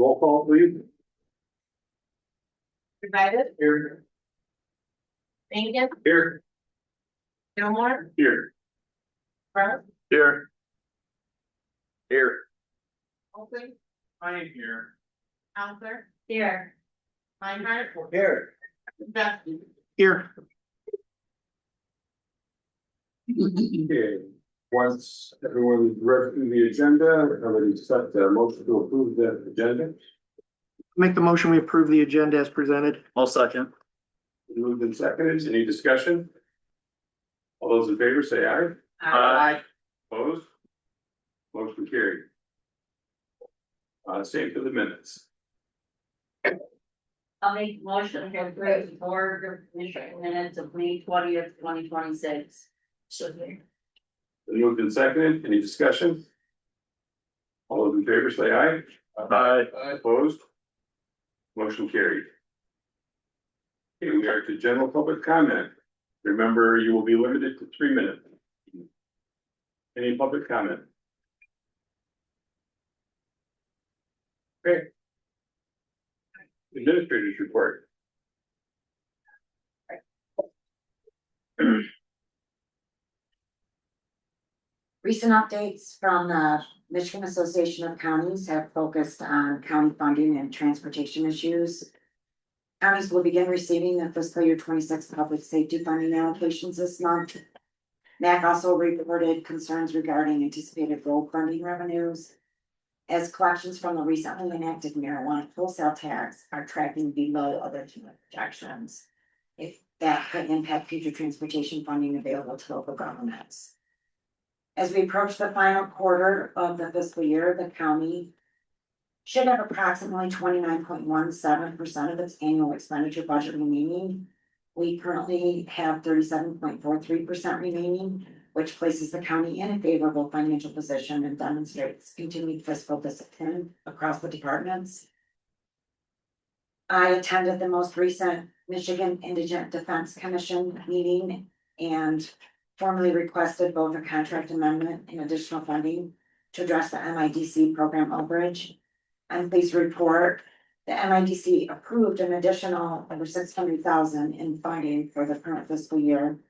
Roll call, please. Divided, Here. Lincoln, Here. Gilmore, Here. Rouse, Here. Here. Oakley, I am here. Counselor. Here. Meinhardt. Here. Duffy. Here. Okay, once everyone's read through the agenda, everybody set the motion to approve the agenda. Make the motion, we approve the agenda as presented. I'll second. Moved and seconded, any discussion? All those in favor say aye. Aye. Opposed? Motion carried. Same for the minutes. I'll make a motion to approve the board of commission minutes of May 20th, 2026. Moved and seconded, any discussion? All those in favor say aye. Aye. Opposed? Motion carried. Okay, we are to general public comment. Remember, you will be limited to 3 minutes. Any public comment? Okay. Administrators report. Recent updates from the Michigan Association of Counties have focused on county funding and transportation issues. Counties will begin receiving the fiscal year 26 public safety funding allocations this month. MAC also reported concerns regarding anticipated road funding revenues, as collections from the recently enacted marijuana wholesale tax are tracking below other projections. If that could impact future transportation funding available to local governments. As we approach the final quarter of the fiscal year, the county should have approximately 29.17% of its annual expenditure budget remaining. We currently have 37.43% remaining, which places the county in a favorable financial position and demonstrates continued fiscal discipline across the departments. I attended the most recent Michigan Indigent Defense Commission meeting and formally requested both a contract amendment and additional funding to address the MIDC program overage. I'm pleased to report the MIDC approved an additional over $600,000 in funding for the current fiscal year.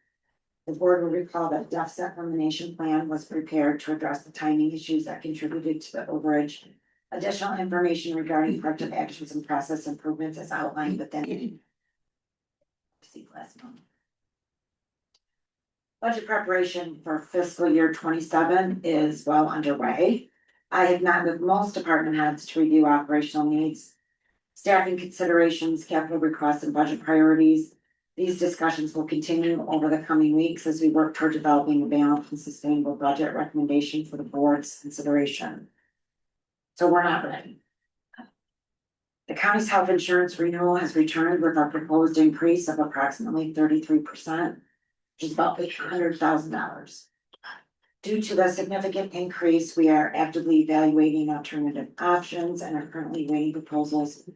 The board will recall that deficit elimination plan was prepared to address the timing issues that contributed to the overage. Additional information regarding corrective actions and process improvements is outlined within last month. Budget preparation for fiscal year 27 is well underway. I have met with most department heads to review operational needs, staffing considerations, capital requests, and budget priorities. These discussions will continue over the coming weeks as we work toward developing a balanced and sustainable budget recommendation for the board's consideration. So we're not ready. The county's health insurance renewal has returned with our proposed increase of approximately 33%. Which is about $800,000. Due to the significant increase, we are actively evaluating alternative options and are currently waiting proposals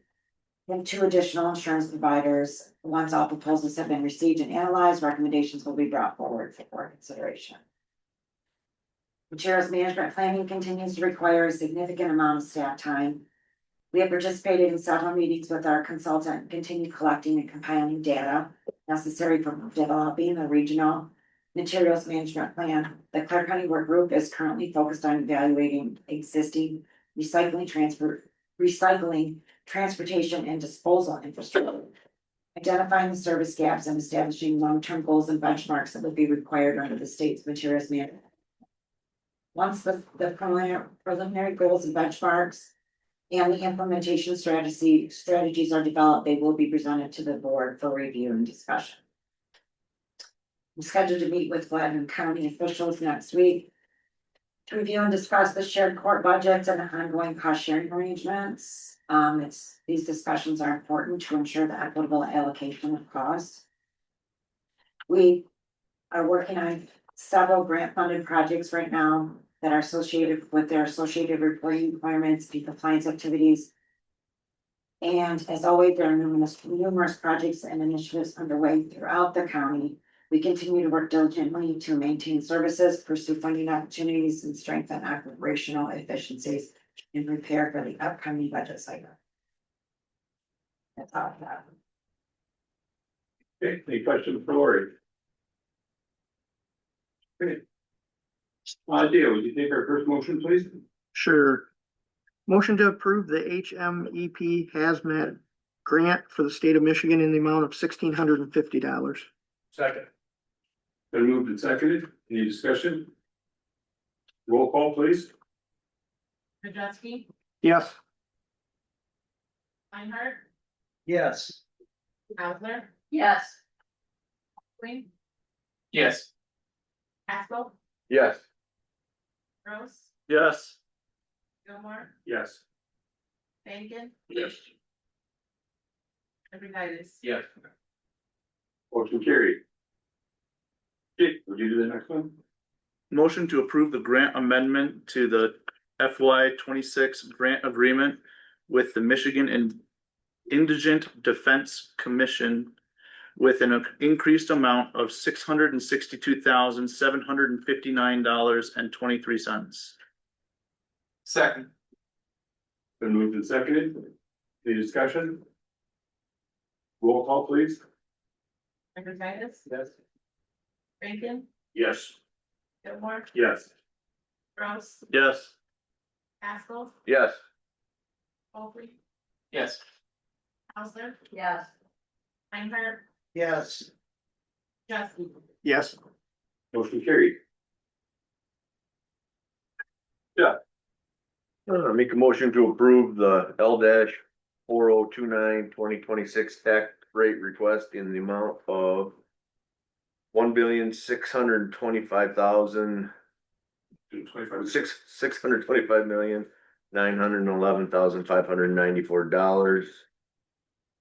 from 2 additional insurance providers. Once all proposals have been received and analyzed, recommendations will be brought forward for board consideration. Materials management planning continues to require a significant amount of staff time. We have participated in several meetings with our consultant and continue collecting and compiling data necessary for developing a regional materials management plan. The Clark County Work Group is currently focused on evaluating existing recycling, transportation, and disposal infrastructure, identifying the service gaps and establishing long-term goals and benchmarks that would be required under the state's materials management. Once the preliminary goals and benchmarks and the implementation strategies are developed, they will be presented to the board for review and discussion. I'm scheduled to meet with Gladden County officials next week to review and discuss the shared court budgets and ongoing cost sharing arrangements. These discussions are important to ensure the equitable allocation of costs. We are working on several grant funded projects right now that are associated with their associated reporting requirements and compliance activities. And as always, there are numerous projects and initiatives underway throughout the county. We continue to work diligently to maintain services, pursue funding opportunities, and strengthen operational efficiencies and prepare for the upcoming budget cycle. That's all I have. Okay, any questions for Lori? Okay. Dale, would you take our first motion, please? Sure. Motion to approve the HMEP hazmat grant for the state of Michigan in the amount of $1,650. Second. Been moved and seconded. Any discussion? Roll call, please. Majeski, Yes. Einhardt, Yes. Hauser, Yes. Hochling, Yes. Haskell, Yes. Gross, Yes. Gilmore, Yes. Bacon, Yes. Hepatitis. Yes. Motion carried. Okay, would you do the next one? Motion to approve the grant amendment to the FY 26 grant agreement with the Michigan Indigent Defense Commission with an increased amount of $662,759.23. Second. Been moved and seconded. Any discussion? Roll call, please. Hepatitis, Yes. Bacon, Yes. Gilmore, Yes. Gross, Yes. Haskell, Yes. Hochling, Yes. Hauser, Yes. Einhardt, Yes. Majeski. Yes. Motion carried. Make a motion to approve the L-4029 2026 tax rate request in the amount of $1,625,000 $625,911,594,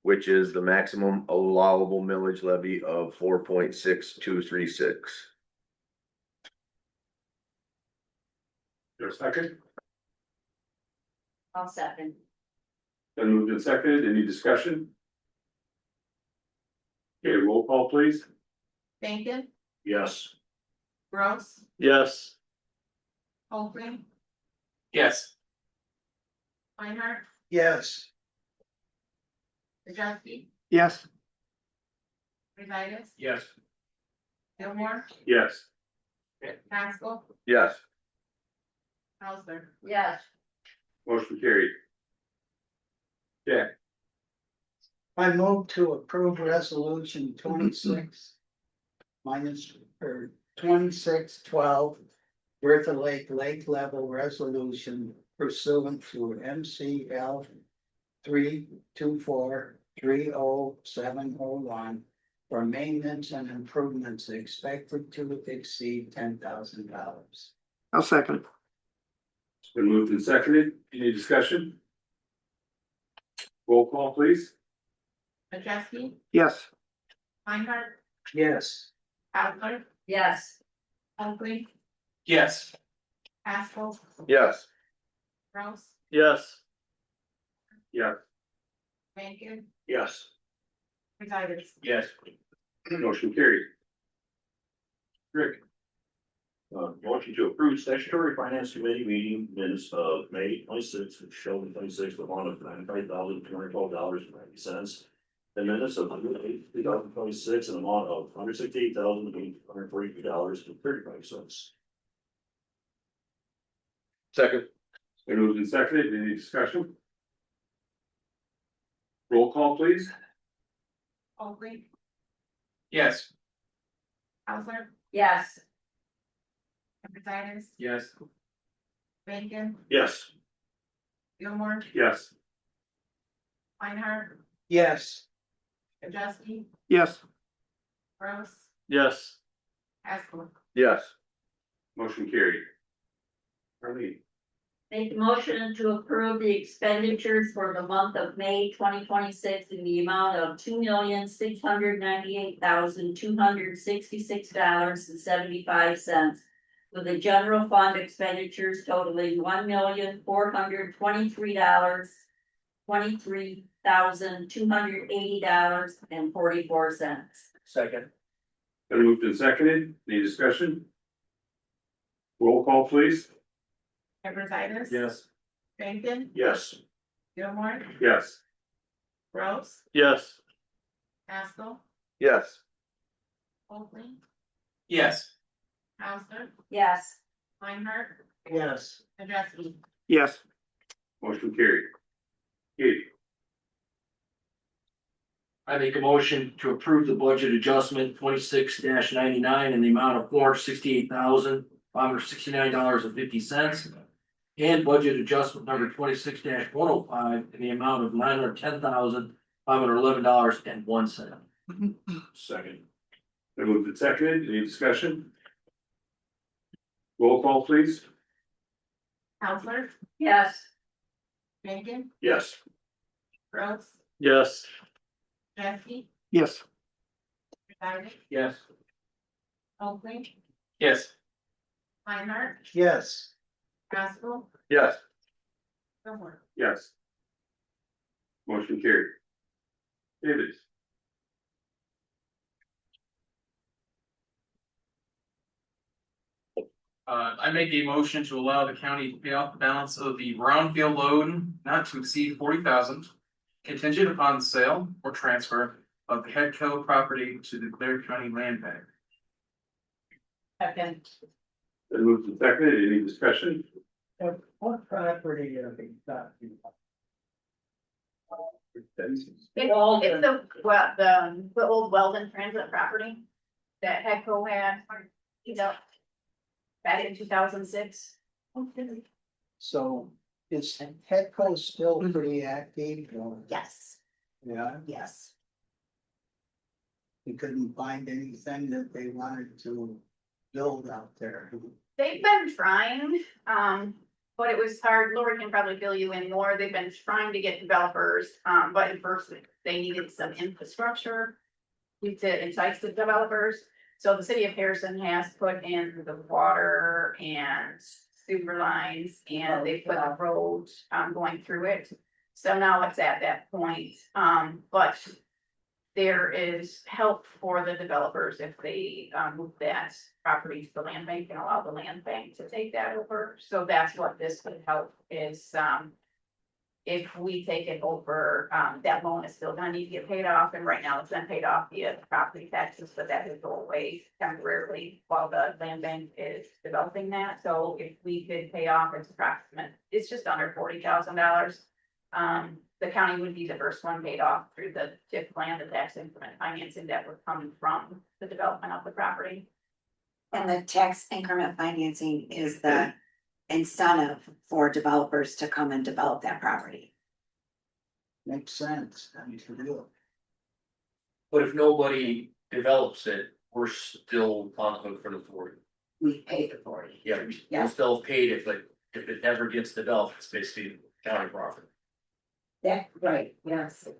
which is the maximum allowable millage levy of 4.6236. Your second. I'll second. Been moved and seconded. Any discussion? Okay, roll call, please. Bacon, Yes. Gross, Yes. Hochling, Yes. Einhardt, Yes. Majeski, Yes. Hepatitis, Yes. Gilmore, Yes. Haskell, Yes. Hauser. Yes. Motion carried. Jack. I move to approve resolution 2612. Bertha Lake Lake Level Resolution pursuant to MCL 324-30701. For maintenance and improvements expected to exceed $10,000. I'll second. It's been moved and seconded. Any discussion? Roll call, please. Majeski, Yes. Einhardt, Yes. Hauser, Yes. Hochling, Yes. Haskell, Yes. Gross, Yes. Yes. Bacon, Yes. Hepatitis. Yes. Motion carried. Rick. Motion to approve statutory finance committee meeting minutes of May 26th, which show the 26th, amount of $95,212.90. The minutes of May 8th, 2026, an amount of $168,843.35. Second. Been moved and seconded. Any discussion? Roll call, please. Hochling, Yes. Hauser, Yes. Hepatitis, Yes. Bacon, Yes. Gilmore, Yes. Einhardt, Yes. Majeski, Yes. Gross, Yes. Haskell. Yes. Motion carried. Arlene. Make a motion to approve the expenditures for the month of May 2026 in the amount of $2,698,266.75. With the general fund expenditures totaling $1,423,280.44. Second. Been moved and seconded. Any discussion? Roll call, please. Hepatitis. Yes. Jenkins, Yes. Gilmore, Yes. Rose, Yes. Haskell, Yes. Oakley, Yes. Hauser, yes, Reinhardt, Yes. Majeski. yes, Motion carried. Katie, I make a motion to approve the budget adjustment 26-99 in the amount of $468,569.50. And budget adjustment number 26-105 in the amount of $910,511.01. Second. I moved and seconded. Any discussion? Roll call, please. Hauser, yes, Jenkins, Yes. Rose, Yes. Majeski, yes, Yes. Oakley, Yes. Reinhardt, Yes. Haskell, Yes. Gilmore. Yes. Motion carried. David, I make a motion to allow the county to pay off the balance of the brownfield loan not to exceed 40,000. Contingent upon the sale or transfer of the Headco property to the Blair County Land Bank. Second. I moved and seconded. Any discussion? What property are they talking about? It's the old Weldon Transit property that Heco had, back in 2006. So is Petco still pretty active? or- Yes, Yeah, yes. we couldn't find anything that they wanted to build out there. They've been trying, but it was hard. Lori can probably fill you in more. They've been trying to get developers, but at first they needed some infrastructure to entice the developers. So the city of Harrison has put in the water and sewer lines and they put a road, going through it. So now it's at that point, but there is help for the developers if they, move that property to the land bank and allow the land bank to take that over. So that's what this would help is, if we take it over, that loan is still gonna need to get paid off, and right now it's been paid off via property taxes, but that would go away temporarily while the land bank is developing that. So if we could pay off, it's just under $40,000. The county would be the first one paid off through the TIF plan, the tax increment financing that would come from the development of the property. And the tax increment financing is the incentive for developers to come and develop that property. Makes sense. I mean, to do it. But if nobody develops it, we're still on the hook for the 40. We pay the 40. Yeah, we're Yeah. still paid if it never gets developed, it's basically county profit. That, right, yes. How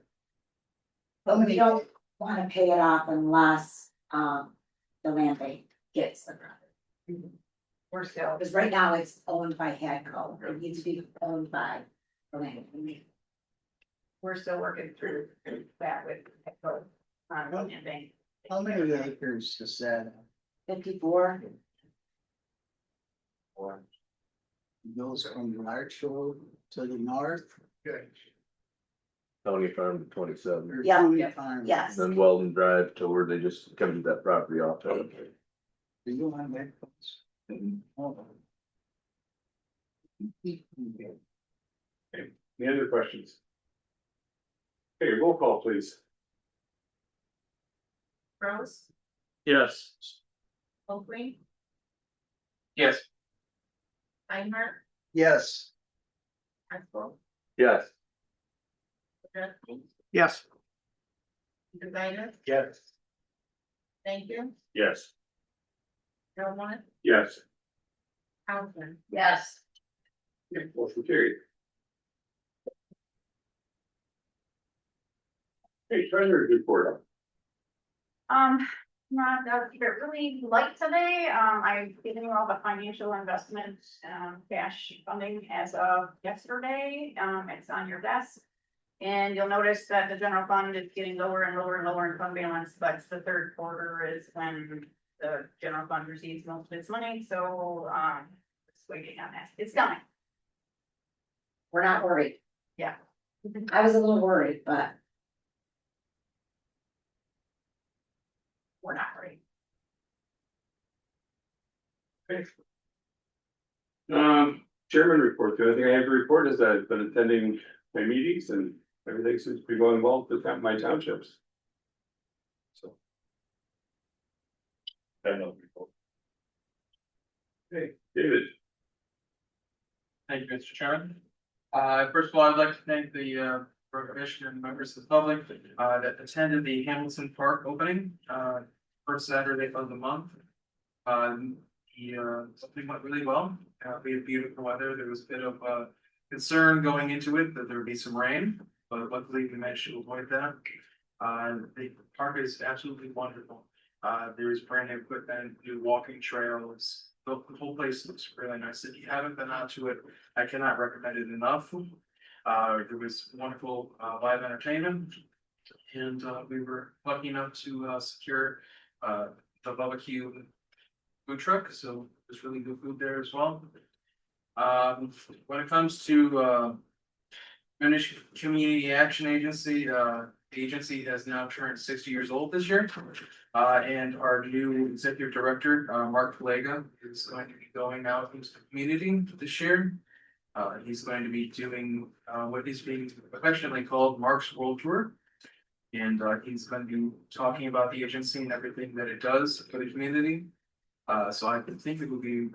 But we many- don't wanna pay it off unless, the land bank gets the property. We're still, Because right now it's owned by Hadco, it needs to be owned by the land bank. we're still working through that with Heco, land bank. How many acres is that? 54, Goes from Larch Road to the north? County Farm to 27, Or Yeah, County yeah, Farm? yes. then Weldon Drive to where they just come to that property off. Do you want that? Oh. Any other questions? Okay, roll call, please. Rose, Yes. Oakley, Yes. Reinhardt, Yes. Haskell, Yes. Majeski, yes, United, Yes. thank you. Yes. Gilmore, Yes. Hauser. yes. Okay, motion carried. Hey, treasurer's report. Not, keep it really light today. I've given you all the financial investment, cash funding as of yesterday. It's on your desk. And you'll notice that the general fund is getting lower and lower and lower in fund balance, but the third quarter is when the general fund receives most of its money, so, just waiting on that. It's coming. We're not worried. Yeah. I was a little worried, but We're not ready. Chairman report, the only thing I have to report is that I've been attending my meetings and everything seems to be going well with my townships. So. I know. Hey, David. Thank you, Mr. Chairman. First of all, I'd like to thank the road commissioner and members of the public that attended the Hamilton Park opening first Saturday of the month. Something went really well. We had beautiful weather. There was a bit of concern going into it that there would be some rain, but luckily we managed to avoid that. The park is absolutely wonderful. There is brand new equipment, new walking trails. The whole place looks really nice. If you haven't been out to it, I cannot recommend it enough. There was wonderful live entertainment. And we were lucky enough to secure the barbecue food truck, so there's really good food there as well. When it comes to Finnish Community Action Agency, the agency has now turned 60 years old this year. And our new executive director, Mark Falega, is going to be going out into the community this year. He's going to be doing what is being affectionately called Mark's World Tour. And he's going to be talking about the agency and everything that it does for the community. So I think it would be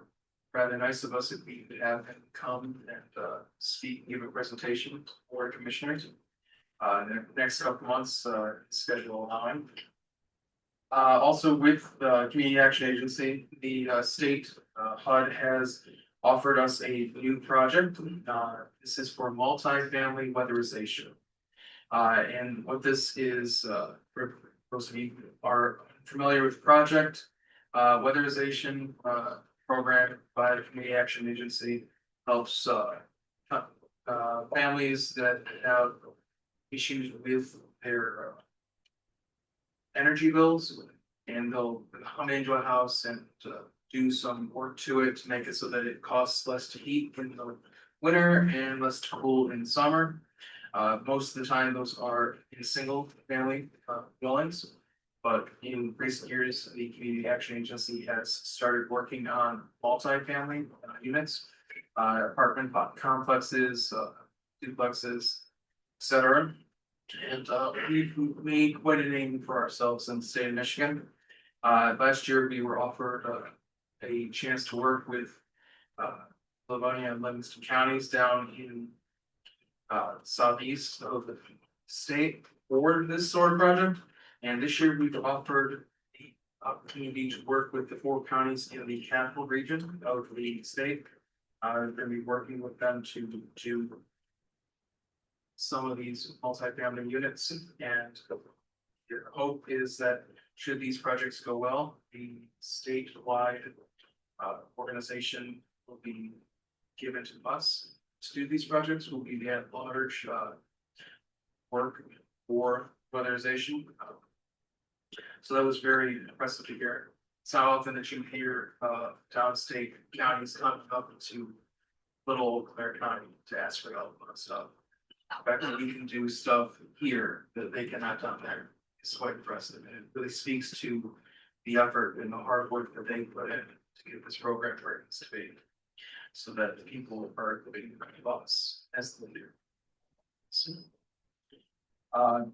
rather nice of us if we could have him come and speak, give a presentation to board commissioners. In the next couple months, schedule allowing. Also with the Community Action Agency, the state HUD has offered us a new project. This is for multi-family weatherization. And what this is, for those of you who are familiar with the project, weatherization program by the Community Action Agency helps families that have issues with their energy bills, and they'll come into a house and do some work to it to make it so that it costs less to heat in the winter and less to cool in summer. Most of the time, those are in single family dwellings. But in recent years, the Community Action Agency has started working on multi-family units, apartment complexes, duplexes, etc. And we've made quite a name for ourselves in the state of Michigan. Last year, we were offered a chance to work with Livonia and Livingston counties down in southeast of the state for this sort of project. And this year we've offered the opportunity to work with the 4 counties in the capital region of the state. We're going to be working with them to do some of these multi-family units, and the hope is that should these projects go well, the statewide organization will be given to us to do these projects. Will be the at-large work for weatherization. So that was very impressive to hear. It's not often that you hear downstate counties coming up to little old Clare County to ask for help on stuff. The fact that we can do stuff here that they cannot done there is quite impressive, and it really speaks to the effort and the hard work that they put in to get this program where it needs to be, so that the people are living in us as the leader. So,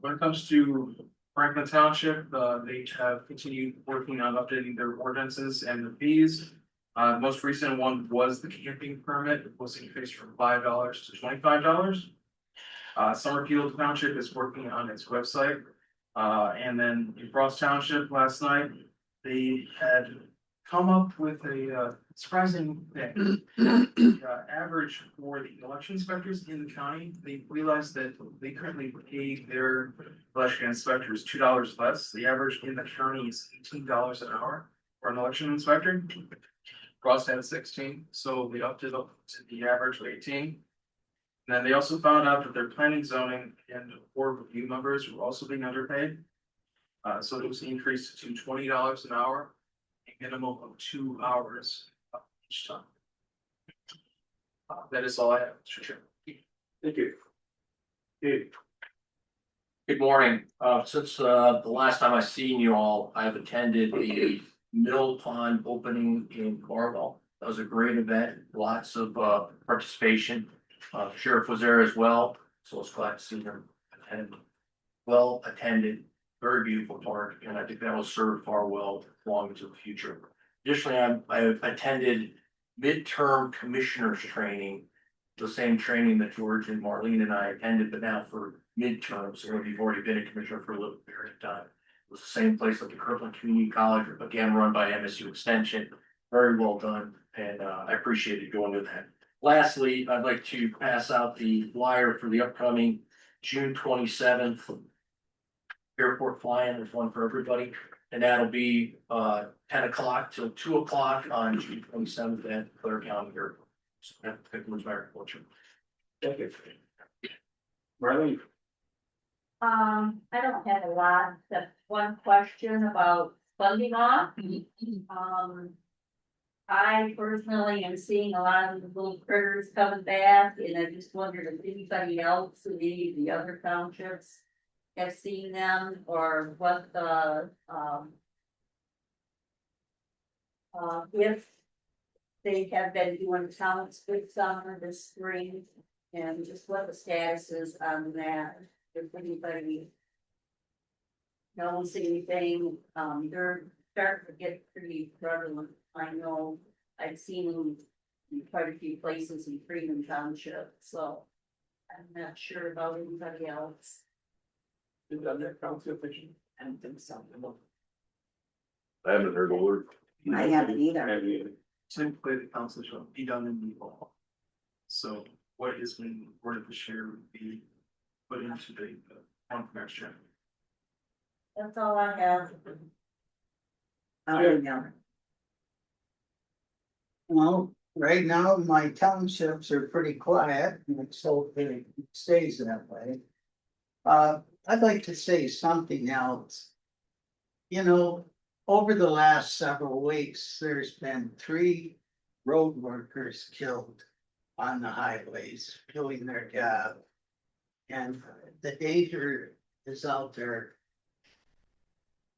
when it comes to Franklin Township, they have continued working on updating their ordinances and the fees. The most recent one was the camping permit. It was increased from $5 to $25. Summerfield Township is working on its website. And then in Frost Township last night, they had come up with a surprising thing. Average for the election inspectors in the county, they realized that they currently pay their election inspectors $2 less. The average in the county is $18 an hour for an election inspector. Frost had 16, so they upped it up to the average of 18. And then they also found out that their planning, zoning, and board review members were also being underpaid. So it was increased to $20 an hour, a minimum of 2 hours each time. That is all I have, Mr. Chairman. Thank you. Dave, Good morning. Since the last time I seen you all, I've attended the Mill Pond opening in Cornwall. That was a great event, lots of participation. The sheriff was there as well, so I was glad to see him attend. Well attended, very beautiful park, and I think that will serve far well long into the future. Additionally, I attended midterm commissioners training, the same training that George and Marlene and I attended, but now for midterms, so we've already been a commissioner for a little period of time. It was the same place at the Kirkland Community College, again, run by MSU Extension, very well done, and I appreciated going to that. Lastly, I'd like to pass out the flyer for the upcoming June 27th airport fly-in. There's one for everybody, and that'll be 10 o'clock till 2 o'clock on June 27th at Clare County Airport. So that concludes my report. thank you. Marlene, I don't have a lot, except one question about funding off. I personally am seeing a lot of the little critters coming back, and I just wondered if anybody else in any of the other townships have seen them, or what the, if they have been doing counts this summer, this spring, and just what the status is on that, if anybody knows anything, they're starting to get pretty prevalent. I know I've seen them in quite a few places in Freeman Township, so I'm not sure about anybody else. is that their council official? I don't think so. I haven't heard a word. I haven't either. Haven't either. Typically, the council shall be done in the fall. So what is been reported this year would be put into the one for next year. That's all I have. Well, right now, my townships are pretty quiet, and it's so it stays that way. I'd like to say something else. You know, over the last several weeks, there's been 3 road workers killed on the highways doing their job. And the danger is out there.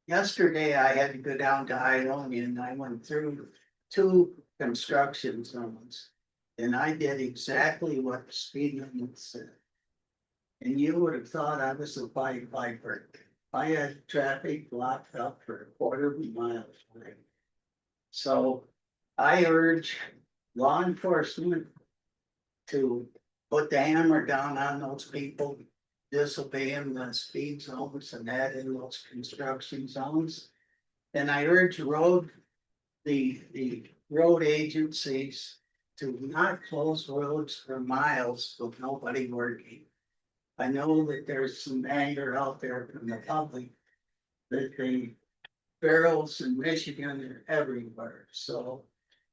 Yesterday, I had to go down to Ionia, and I went through 2 construction zones. And I did exactly what the speed limit said. And you would have thought I was a Pied Piper. I had traffic blocked up for a quarter of a mile. So I urge law enforcement to put the hammer down on those people disobeying the speed zones and that in those construction zones. And I urge the road agencies to not close roads for miles with nobody working. I know that there's some anger out there from the public that the barrels in Michigan are everywhere. So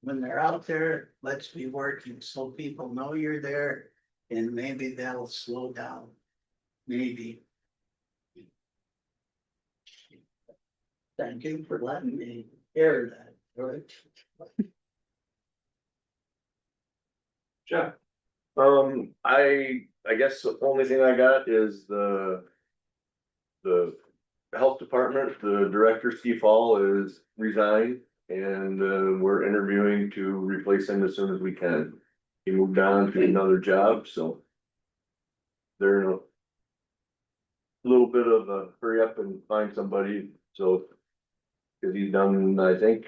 when they're out there, let's be working so people know you're there, and maybe that'll slow down. Maybe. Thank you for letting me hear that, George. Jeff, I guess the only thing I got is the health department, the director, Steve Hall, is resigned, and we're interviewing to replace him as soon as we can. He moved on to another job, so they're in a little bit of a hurry up and find somebody, so because he's done, I think,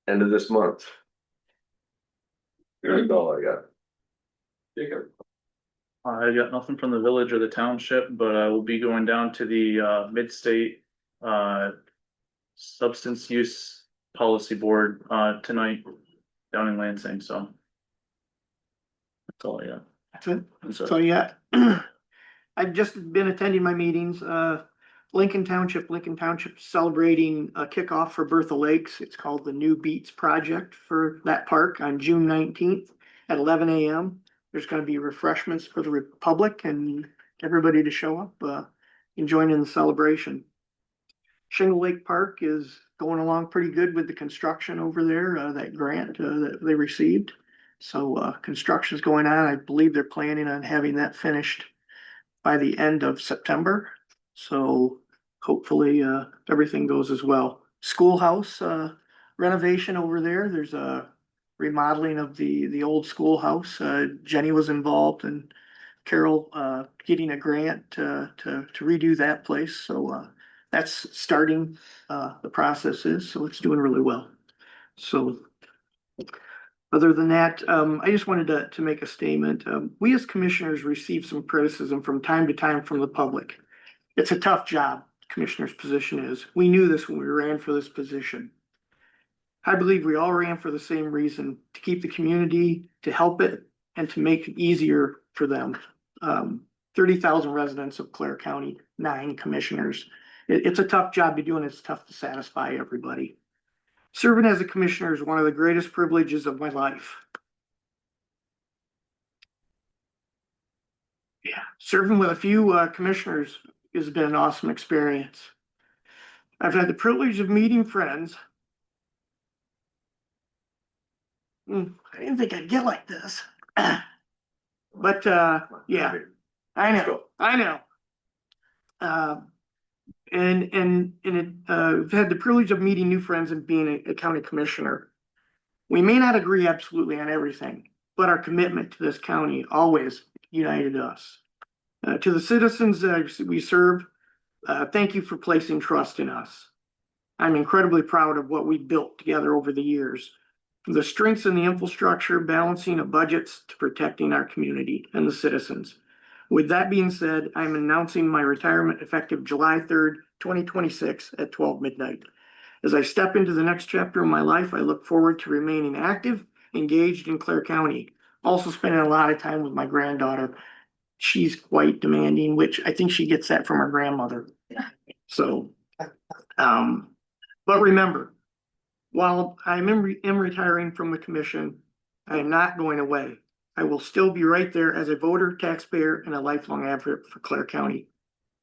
end of this month. That's all I got. Jacob, I got nothing from the village or the township, but I will be going down to the Mid-State Substance Use Policy Board tonight down in Lansing, so. That's all I got. That's it. So- So, yeah, I've just been attending my meetings, Lincoln Township celebrating a kickoff for Bertha Lakes. It's called the New Beats Project for that park on June 19th at 11 a.m. There's gonna be refreshments for the public and everybody to show up, and join in the celebration. Shingle Lake Park is going along pretty good with the construction over there, that grant, that they received. So construction's going on. I believe they're planning on having that finished by the end of September. So hopefully everything goes as well. Schoolhouse renovation over there. There's a remodeling of the old schoolhouse. Jenny was involved and Carol getting a grant to redo that place. So that's starting the process is, so it's doing really well. So other than that, I just wanted to make a statement. We as commissioners receive some criticism from time to time from the public. It's a tough job, commissioner's position is. We knew this when we ran for this position. I believe we all ran for the same reason, to keep the community, to help it, and to make it easier for them. 30,000 residents of Clare County, 9 commissioners. It's a tough job to do and it's tough to satisfy everybody. Serving as a commissioner is one of the greatest privileges of my life. Yeah, serving with a few commissioners has been an awesome experience. I've had the privilege of meeting friends. I didn't think I'd get like this. But yeah, I know. I've had the privilege of meeting new friends and being a county commissioner. We may not agree absolutely on everything, but our commitment to this county always united us. To the citizens that we serve, thank you for placing trust in us. I'm incredibly proud of what we built together over the years. From the strengths in the infrastructure, balancing of budgets to protecting our community and the citizens. With that being said, I'm announcing my retirement effective July 3rd, 2026 at 12 midnight. As I step into the next chapter of my life, I look forward to remaining active, engaged in Clare County. Also spending a lot of time with my granddaughter. She's quite demanding, which I think she gets that from her grandmother. So, but remember, while I'm retiring from the commission, I am not going away. I will still be right there as a voter, taxpayer, and a lifelong advocate for Clare County.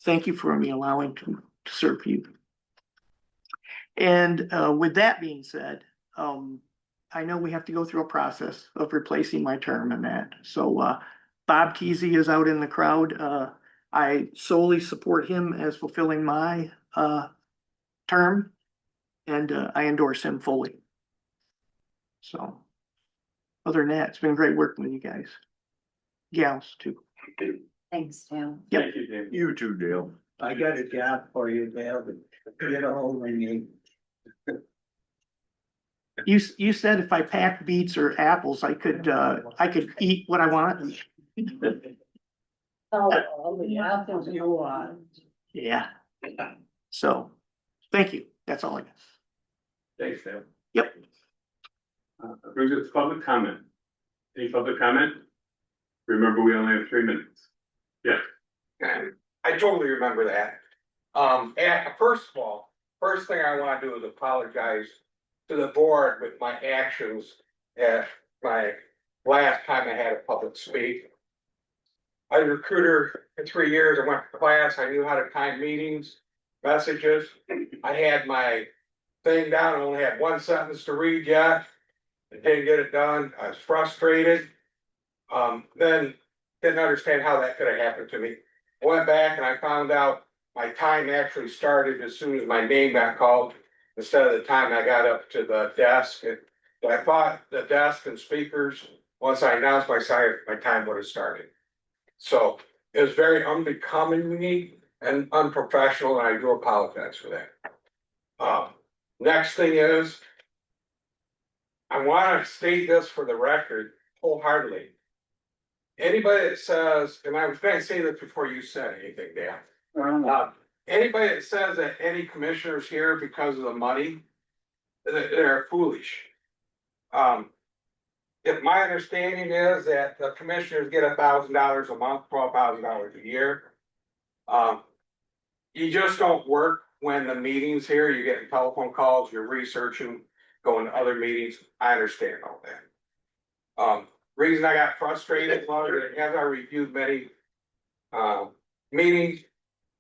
Thank you for me allowing to serve you. And with that being said, I know we have to go through a process of replacing my term and that. So Bob Kesey is out in the crowd. I solely support him as fulfilling my term, and I endorse him fully. So other than that, it's been great working with you guys. Gals too. Thanks, Dale. Yep. Thank you, Dave. You too, Dale. I got a job for you, Dale, to get a hold of me. You said if I packed beets or apples, I could eat what I want. Oh, all the apples you want. Yeah. So, thank you. That's all I got. Thanks, Dale. Yep. Brings us to public comment. Any public comment? Remember, we only have 3 minutes. Yeah. I totally remember that. And first of all, first thing I want to do is apologize to the board with my actions at my last time I had a public speak. I was a recruiter for 3 years. I went to class. I knew how to time meetings, messages. I had my thing down. I only had 1 sentence to read yet. I didn't get it done. I was frustrated. Then didn't understand how that could have happened to me. I went back and I found out my time actually started as soon as my name got called, instead of the time I got up to the desk. And I thought the desk and speakers, once I announced my time would have started. So it was very unbecoming to me and unprofessional, and I do apologize for that. Next thing is, I want to state this for the record wholeheartedly. Anybody that says, and I was going to say this before you said anything, Dan. Anybody that says that any commissioners here because of the money, they're foolish. If my understanding is that the commissioners get $1,000 a month, $12,000 a year. You just don't work when the meetings here, you're getting telephone calls, you're researching, going to other meetings. I understand all that. Reason I got frustrated was that as I reviewed many meetings,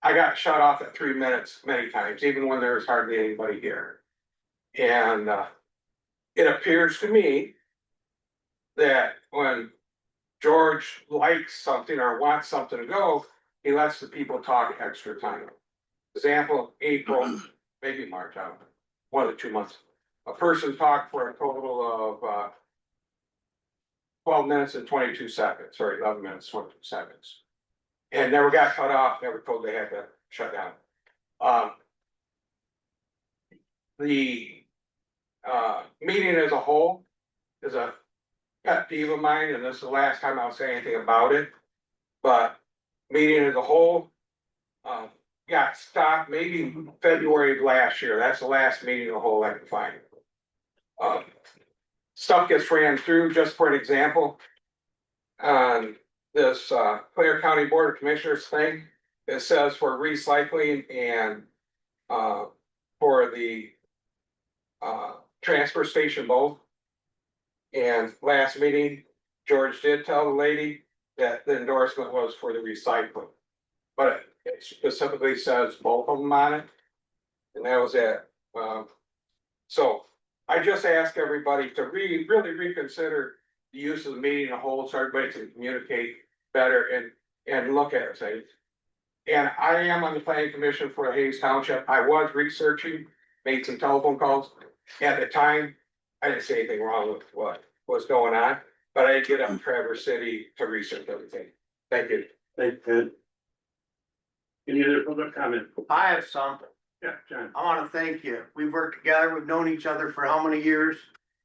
I got shut off at 3 minutes many times, even when there was hardly anybody here. And it appears to me that when George likes something or wants something to go, he lets the people talk extra time. Example, April, maybe March, I don't know, one of the 2 months. A person talked for a total of 12 minutes and 22 seconds, or 11 minutes, 22 seconds. And never got cut off, never told they had to shut down. The meeting as a whole is a pet peeve of mine, and this is the last time I'll say anything about it. But meeting as a whole got stopped maybe February of last year. That's the last meeting of the whole I can find. Stuff gets ran through, just for an example. On this Clare County Board of Commissioners thing, it says for recycling and for the transfer station both. And last meeting, George did tell the lady that the endorsement was for the recycling. But it specifically says both of them on it. And that was it. So I just ask everybody to really reconsider the use of the meeting in a whole, so everybody can communicate better and look at things. And I am on the planning commission for Hayes Township. I was researching, made some telephone calls. At the time, I didn't see anything wrong with what was going on, but I did get up in Traverse City to research everything. Thank you. Thank you. Any other public comment? I have something. Yeah, John. I wanna thank you. We've worked together, we've known each other for how many years?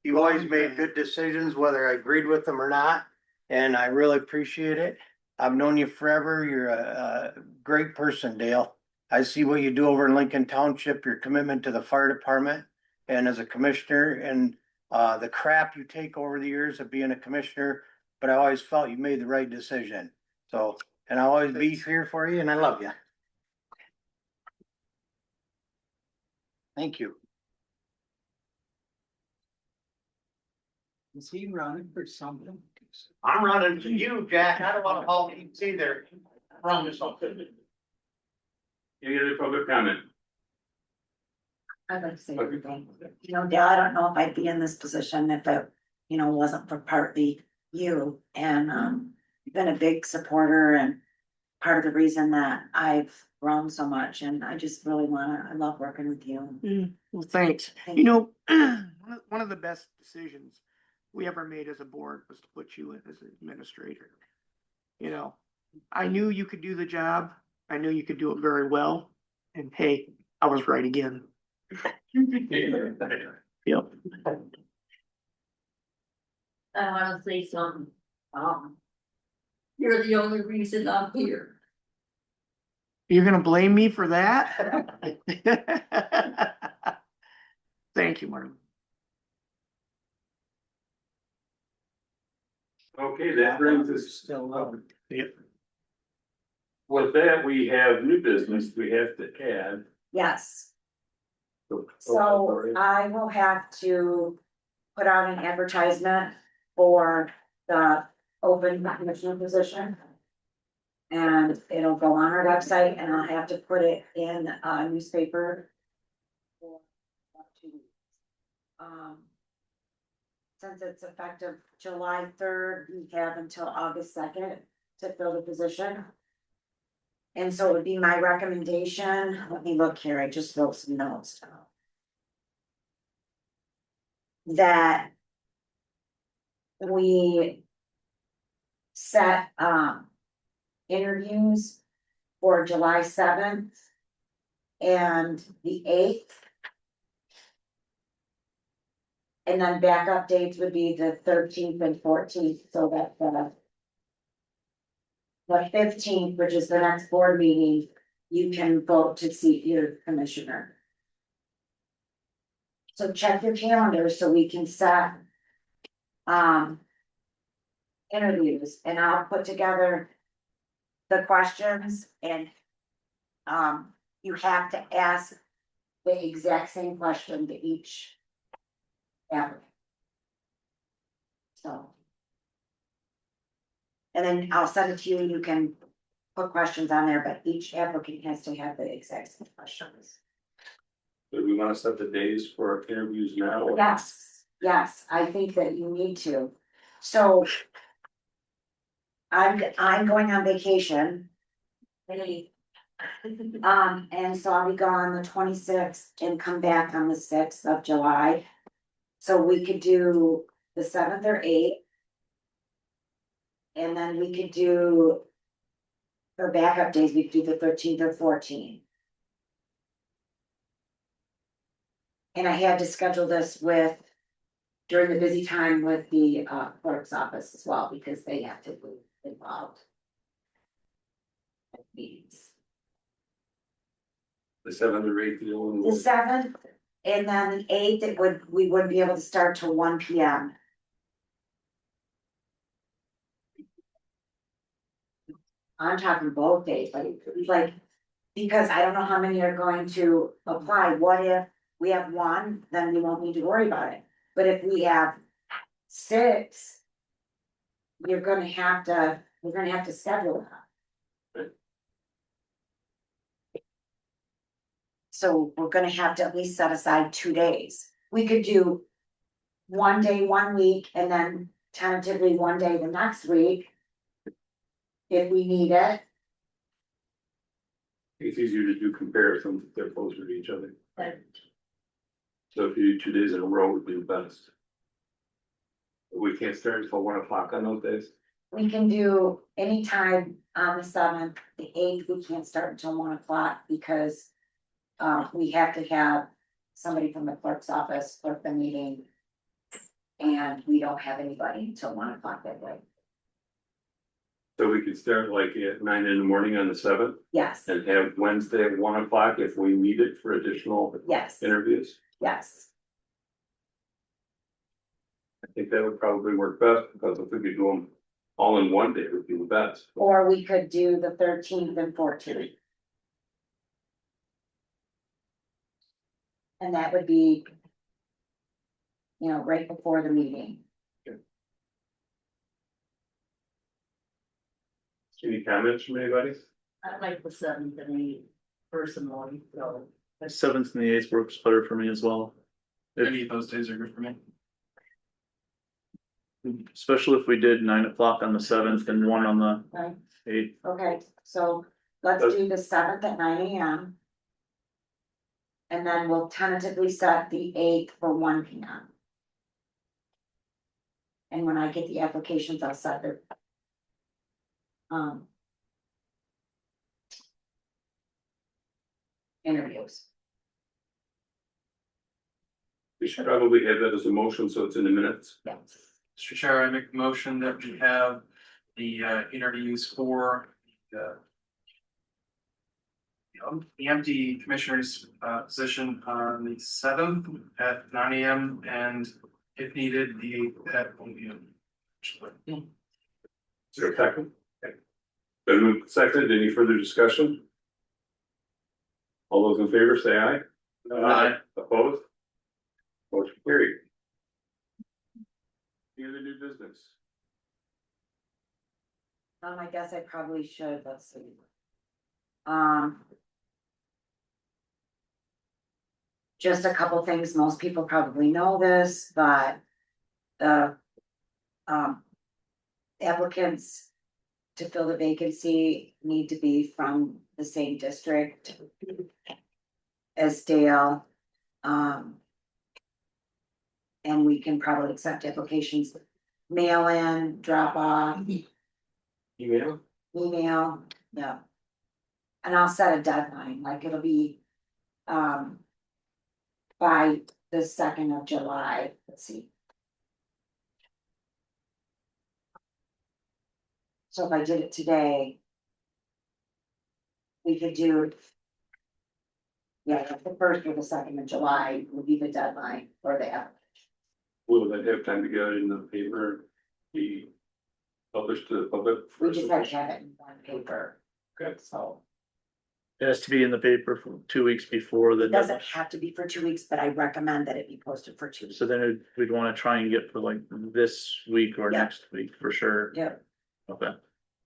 You've always made good decisions, whether I agreed with them or not, and I really appreciate it. I've known you forever. You're a great person, Dale. I see what you do over in Lincoln Township, your commitment to the fire department and as a commissioner, and the crap you take over the years of being a commissioner, but I always felt you made the right decision. So, and I'll always be here for you, and I love you. Thank you. Is he running for something? I'm running to you, Jack. I don't wanna hold you either. I promise I'll. Any other public comment? I'd like to say everything. You know, Dale, I don't know if I'd be in this position if it, wasn't for partly you. And you've been a big supporter and part of the reason that I've grown so much. And I just really I love working with you. Well, thanks. Thank You know, one of the best decisions we ever made as a board was to put you in as an administrator. You know, I knew you could do the job. I knew you could do it very well. And hey, I was right again. Yep. I wanna say something. You're the only reason I'm here. You're gonna blame me for that? Thank you, Martin. Okay, that brings us. Still on. Yep. With that, we have new business we have to add. Yes. So I will have to put out an advertisement for the open commissioner position. And it'll go on our website and I'll have to put it in a newspaper. For about 2 weeks. Since it's effective July 3rd, we have until August 2nd to fill the position. And so it would be my recommendation, let me look here, I just wrote some notes down. That we set interviews for July 7th and the 8th. And then backup dates would be the 13th and 14th, so that the 15th, which is the next board meeting, you can vote to seat your commissioner. So check your calendar so we can set interviews, and I'll put together the questions, and you have to ask the exact same question to each applicant. So. And then I'll send it to you and you can put questions on there, but each applicant has to have the exact same questions. Do we want to set the days for interviews now? Yes, I think that you need to. So. I'm going on vacation. And so I'll be gone the 26th and come back on the 6th of July. So we could do the 7th or 8th. And then we could do. For backup days, we could do the 13th or 14th. And I had to schedule this with. During the busy time with the clerk's office as well, because they have to be involved. Meetings. The 7th or 8th, the only The one. 7th and then the 8th, we wouldn't be able to start till 1 p.m. I'm talking both days, like, because I don't know how many are going to apply. What if we have one, then we won't need to worry about it. But if we have 6, we're gonna have to schedule that. So we're gonna have to at least set aside 2 days. We could do 1 day, 1 week, and then tentatively 1 day the next week. If we need it. It's easier to do comparisons if they're closer to each other. Right. So if you do 2 days in a row would be the best. We can't start until 1 o'clock on those days. We can do anytime on the 7th, the 8th, we can't start until 1 o'clock because. We have to have somebody from the clerk's office clerk the meeting. And we don't have anybody until 1 o'clock that day. So we could start like at 9 in the morning on the 7th Yes, and have Wednesday at 1 o'clock if we need it for additional yes, interviews. yes. I think that would probably work best because if we could do them all in 1 day, it would be the best. Or we could do the 13th and 14th. And that would be. You know, right before the meeting. Any comments from anybody? I like the 7th and 8th personally, so. 7th and the 8th works better for me as well. Any of those days are good for me. Especially if we did 9 o'clock on the 7th and 1 on the Right, 8th. okay, so let's do the 7th at 9 AM. And then we'll tentatively set the 8th for 1 PM. And when I get the applications, I'll set the. Interviews. We should probably have that as a motion, so it's in the minutes. Yes. Mr. Chair, I make the motion that we have the interviews for the empty commissioner's position on the 7th at 9 AM and if needed, the 8th at 1 PM. Is there a second? Okay. Been moved second, any further discussion? All those in favor say aye. Aye. Opposed? Motion carried. Any other new business? I guess I probably should, let's see. Just a couple things, most people probably know this, but the applicants to fill the vacancy need to be from the same district as Dale. And we can probably accept applications, mail in, drop off, Email? email, yeah. And I'll set a deadline, like it'll be, by the 2nd of July, let's see. So if I did it today. We could do. Yeah, the 1st or the 2nd of July would be the deadline for the application. Will that have time to get it in the paper? Be published to the public? We just have to have it in one paper. Okay. So It has to be in the paper for 2 weeks before the it doesn't deadline. have to be for 2 weeks, but I recommend that it be posted for 2 weeks. So then we'd wanna try and get for like this week or Yeah. next week for sure. Yep, Okay.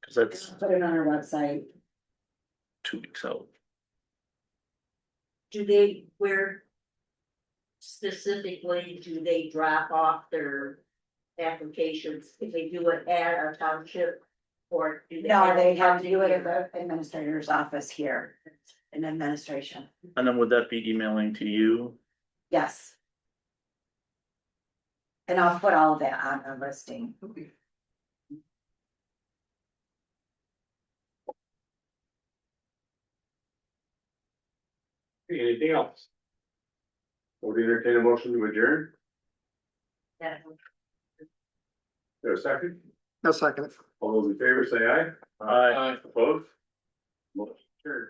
Cause that's put it on our website. 2 weeks out. Do they, where specifically do they drop off their applications, if they do it at our township? Or do they? No, they have to do it at the administrator's office here in administration. And then would that be emailing to you? Yes. And I'll put all of that on the listing. Anything else? Would you entertain a motion to adjourn? Yeah. There a second? No second. All those in favor say aye. Aye. Opposed? Motion carried.